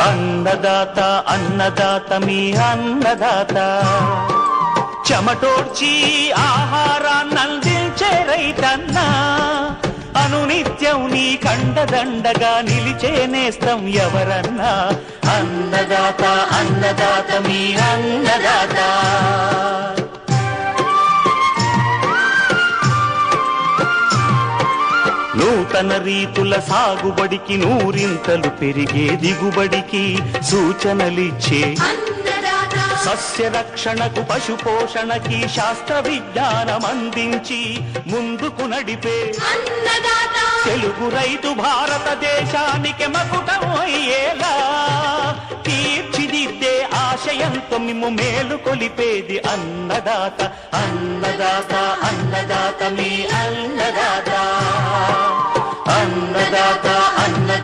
అన్నదాత అన్నదాత మీ అన్నదాత చెమటోడ్చి ఆహారాన్నందించే రైతన్నా అనునిత్యం నీ కండదండగా నిలిచే నేస్తం ఎవరన్నా అన్నదాత అన్నదాత మీ అన్నదాత నూతన రీతుల సాగుబడికి నూరింతలు పెరిగే దిగుబడికి సూచనలిచ్చే సస్య రక్షణకు పశు పోషణకి శాస్త్ర విజ్ఞానం అందించి ముందుకు నడిపే తెలుగు రైతు భారతదేశానికి మకుటం అయ్యేలా తీర్చిదిద్దే ఆశయంతో మిమ్ము మేలు కొలిపేది అన్నదాత అన్నదాత అన్నదాత మీ అన్నదాత